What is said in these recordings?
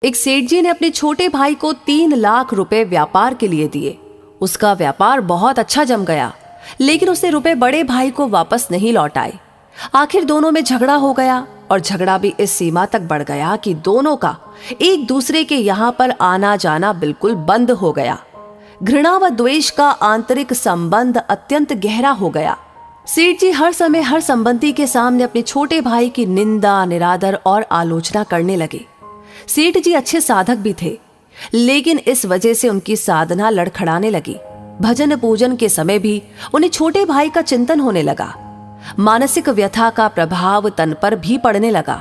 एक सेठ जी ने अपने छोटे भाई को 3 लाख रुपए व्यापार के लिए दिए। उसका व्यापार बहुत अच्छा जम गया, लेकिन उसने रुपए बड़े भाई को वापस नहीं लौटाए। आखिर दोनों में झगड़ा हो गया और झगड़ा भी इस सीमा तक बढ़ गया कि दोनों का एक दूसरे के यहाँ पर आना जाना बिल्कुल बंद हो गया। घृणा व द्वेष का आंतरिक संबंध अत्यंत गहरा हो गया। सेठ जी हर समय हर संबंधी के सामने अपने छोटे भाई की निंदा, निरादर और आलोचना करने लगे। सेठ जी अच्छे साधक भी थे, लेकिन इस वजह से उनकी साधना लड़खड़ाने लगी। भजन पूजन के समय भी उन्हें छोटे भाई का चिंतन होने लगा। मानसिक व्यथा का प्रभाव तन पर भी पड़ने लगा।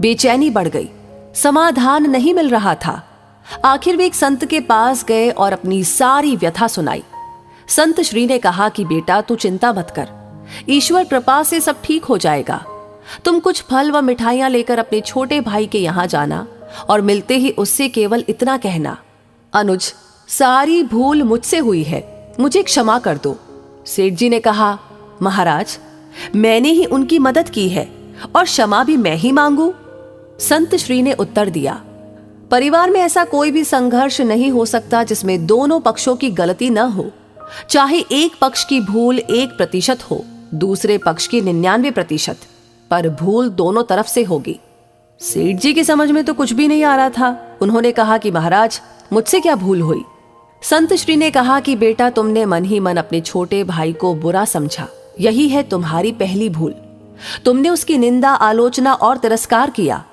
बेचैनी बढ़ गई, समाधान नहीं मिल रहा था। आखिर वे एक संत के पास गए और अपनी सारी व्यथा सुनाई। संत श्री ने कहा कि बेटा, तू चिंता मत कर, ईश्वर कृपा से सब ठीक हो जाएगा। तुम कुछ फल व मिठाइयां लेकर अपने छोटे भाई के यहाँ जाना और मिलते ही उससे केवल इतना कहना, अनुज, सारी भूल मुझसे हुई है, मुझे क्षमा कर दो। सेठ जी ने कहा, महाराज, मैंने ही उनकी मदद की है और क्षमा भी मैं ही मांगू। संत श्री ने उत्तर दिया, परिवार में ऐसा कोई भी संघर्ष नहीं हो सकता जिसमें दोनों पक्षों की गलती न हो। चाहे एक पक्ष की भूल 1% हो, दूसरे पक्ष की 99%, पर भूल दोनों तरफ से होगी। सेठ जी की समझ में तो कुछ भी नहीं आ रहा था। उन्होंने कहा कि महाराज, मुझसे क्या भूल हुई। संत श्री ने कहा कि बेटा, तुमने मन ही मन अपने छोटे भाई को बुरा समझा, यही है तुम्हारी पहली भूल। तुमने उसकी निंदा, आलोचना और तिरस्कार किया,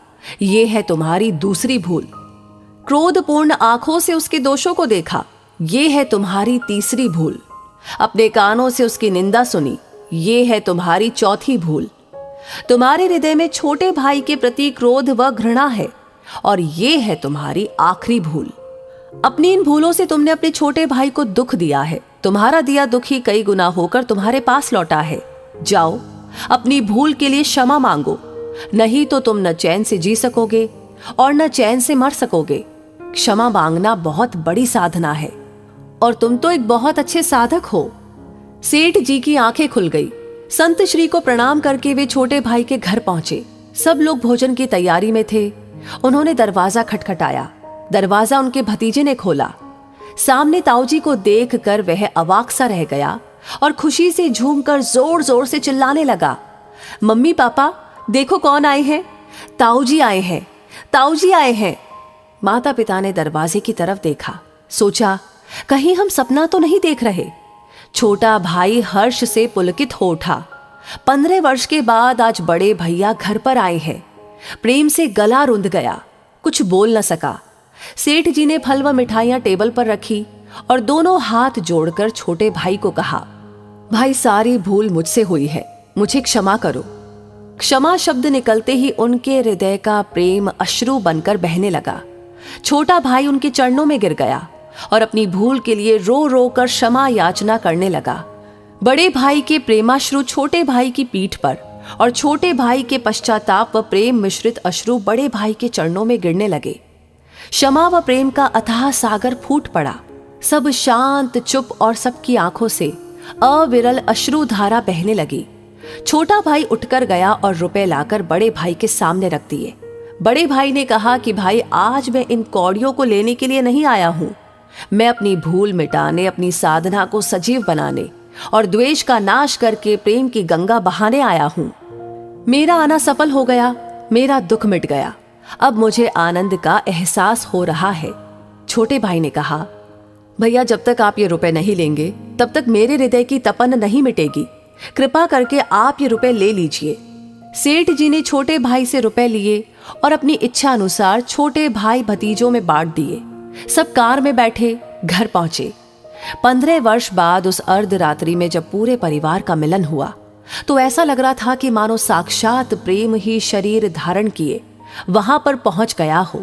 यह है तुम्हारी दूसरी भूल। क्रोधपूर्ण आंखों से उसके दोषों को देखा, यह है तुम्हारी तीसरी भूल। अपने कानों से उसकी निंदा सुनी, यह है तुम्हारी चौथी भूल। तुम्हारे हृदय में छोटे भाई के प्रति क्रोध व घृणा है और यह है तुम्हारी आखिरी भूल। अपनी इन भूलों से तुमने अपने छोटे भाई को दुख दिया है। तुम्हारा दिया दुख ही कई गुना होकर तुम्हारे पास लौटा है। जाओ, अपनी भूल के लिए क्षमा मांगो, नहीं तो तुम न चैन से जी सकोगे और न चैन से मर सकोगे। क्षमा मांगना बहुत बड़ी साधना है और तुम तो एक बहुत अच्छे साधक हो। सेठ जी की आंखें खुल गई। संत श्री को प्रणाम करके वे छोटे भाई के घर पहुंचे। सब लोग भोजन की तैयारी में थे। उन्होंने दरवाजा खटखटाया। दरवाजा उनके भतीजे ने खोला। सामने ताऊजी को देखकर वह अवाक सा रह गया और खुशी से झूमकर जोर जोर से चिल्लाने लगा, मम्मी पापा, देखो कौन आए हैं, ताऊजी आए हैं, ताऊजी आए हैं। माता पिता ने दरवाजे की तरफ देखा, सोचा कहीं हम सपना तो नहीं देख रहे। छोटा भाई हर्ष से पुलकित हो उठा। 15 वर्ष के बाद आज बड़े भैया घर पर आए हैं। प्रेम से गला रुंध गया, कुछ बोल न सका। सेठ जी ने फल व मिठाइयां टेबल पर रखी और दोनों हाथ जोड़कर छोटे भाई को कहा, भाई, सारी भूल मुझसे हुई है, मुझे क्षमा करो। क्षमा शब्द निकलते ही उनके हृदय का प्रेम अश्रु बनकर बहने लगा। छोटा भाई उनके चरणों में गिर गया और अपनी भूल के लिए रो रो कर क्षमा याचना करने लगा। बड़े भाई के प्रेमाश्रु छोटे भाई की पीठ पर और छोटे भाई के पश्चाताप व प्रेम मिश्रित अश्रु बड़े भाई के चरणों में गिरने लगे। क्षमा व प्रेम का अथाह सागर फूट पड़ा। सब शांत, चुप और सबकी आंखों से अविरल अश्रु धारा बहने लगी। छोटा भाई उठकर गया और रुपए लाकर बड़े भाई के सामने रख दिए। बड़े भाई ने कहा कि भाई, आज मैं इन कौड़ियों को लेने के लिए नहीं आया हूं। मैं अपनी भूल मिटाने, अपनी साधना को सजीव बनाने और द्वेष का नाश करके प्रेम की गंगा बहाने आया हूं। मेरा आना सफल हो गया, मेरा दुख मिट गया। अब मुझे आनंद का एहसास हो रहा है। छोटे भाई ने कहा, भैया, जब तक आप ये रुपए नहीं लेंगे तब तक मेरे हृदय की तपन नहीं मिटेगी। कृपा करके आप ये रुपए ले लीजिए। सेठ जी ने छोटे भाई से रुपए लिए और अपनी इच्छा अनुसार छोटे भाई भतीजों में बांट दिए। सब कार में बैठे घर पहुंचे। 15 वर्ष बाद उस अर्धरात्रि में जब पूरे परिवार का मिलन हुआ तो ऐसा लग रहा था कि मानो साक्षात प्रेम ही शरीर धारण किए वहां पर पहुंच गया हो।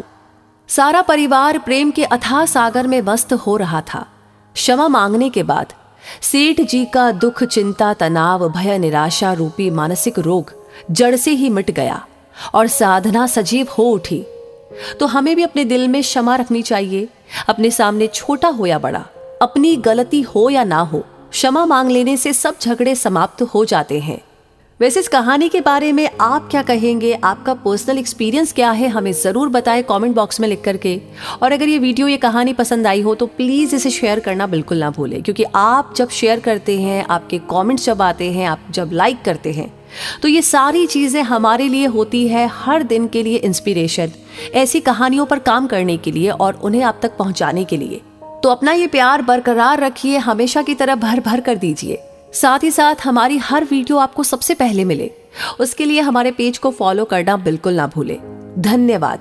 सारा परिवार प्रेम के अथाह सागर में मस्त हो रहा था। क्षमा मांगने के बाद सेठ जी का दुख, चिंता, तनाव, भय, निराशा रूपी मानसिक रोग जड़ से ही मिट गया और साधना सजीव हो उठी। तो हमें भी अपने दिल में क्षमा रखनी चाहिए। अपने सामने छोटा हो या बड़ा, अपनी गलती हो या ना हो, क्षमा मांग लेने से सब झगड़े समाप्त हो जाते हैं। वैसे इस कहानी के बारे में आप क्या कहेंगे, आपका पर्सनल एक्सपीरियंस क्या है, हमें ज़रूर बताएं कमेंट बॉक्स में लिख करके। और अगर ये वीडियो, ये कहानी पसंद आई हो तो प्लीज़ इसे शेयर करना बिल्कुल ना भूलें, क्योंकि आप जब शेयर करते हैं, आपके कमेंट्स जब आते हैं, आप जब लाइक करते हैं, तो ये सारी चीज़ें हमारे लिए होती है हर दिन के लिए इंस्पिरेशन, ऐसी कहानियों पर काम करने के लिए और उन्हें आप तक पहुंचाने के लिए। तो अपना ये प्यार बरकरार रखिए, हमेशा की तरह भर भर कर दीजिए। साथ ही साथ हमारी हर वीडियो आपको सबसे पहले मिले, उसके लिए हमारे पेज को फॉलो करना बिल्कुल ना भूलें। धन्यवाद।